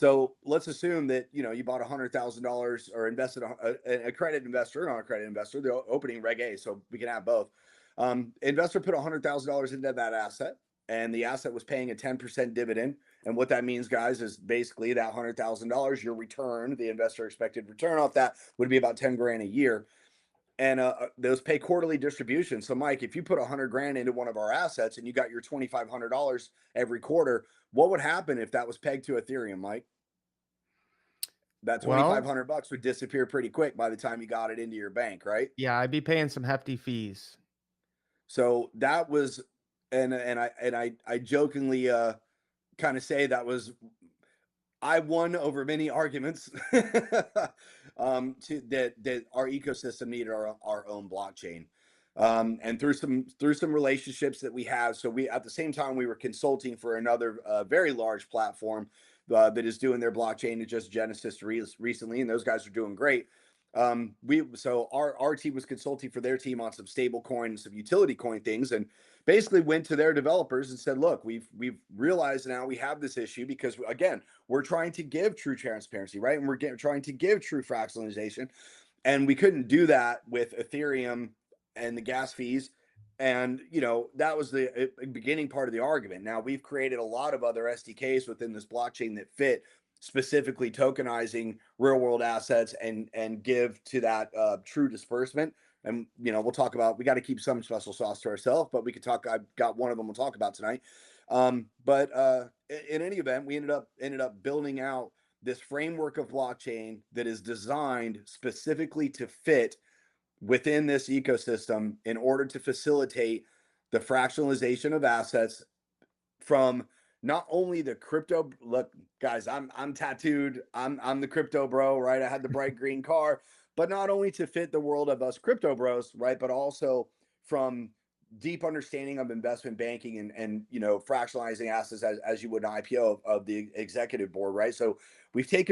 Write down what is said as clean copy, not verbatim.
So let's assume that you bought $100,000 or invested a credit investor, not a credit investor, the opening Reg A, so we can have both. Investor put $100,000 into that asset, and the asset was paying a 10% dividend. And what that means, guys, is basically that $100,000, your return, the investor expected return off that would be about 10 grand a year. And those pay quarterly distributions. So, Mike, if you put 100 grand into one of our assets and you got your $2,500 every quarter, what would happen if that was pegged to Ethereum, Mike? That Well, 2,500 bucks would disappear pretty quick by the time you got it into your bank, right? yeah, I'd be paying some hefty fees. So that was, and I jokingly kind of say that was, I won over many arguments to that our ecosystem needed our own blockchain. And through some relationships that we have, so we at the same time we were consulting for another very large platform that is doing their blockchain to just Genesis recently, and those guys are doing great. Our team was consulting for their team on some stable coin, some utility coin things, and basically went to their developers and said, look, we've realized now we have this issue because again, we're trying to give true transparency, right? And trying to give true fractionalization, and we couldn't do that with Ethereum and the gas fees. And that was the beginning part of the argument. Now we've created a lot of other SDKs within this blockchain that fit specifically tokenizing real world assets and give to that true disbursement. And we'll talk about, we got to keep some special sauce to ourselves, but we could talk. I've got one of them we'll talk about tonight. But in any event, we ended up building out this framework of blockchain that is designed specifically to fit within this ecosystem in order to facilitate the fractionalization of assets from not only the crypto. Look, guys, I'm tattooed. I'm the crypto bro, right? I had the bright green car, but not only to fit the world of us crypto bros, right? But also from deep understanding of investment banking and fractionalizing assets as you would an IPO of the executive board, right? So we've taken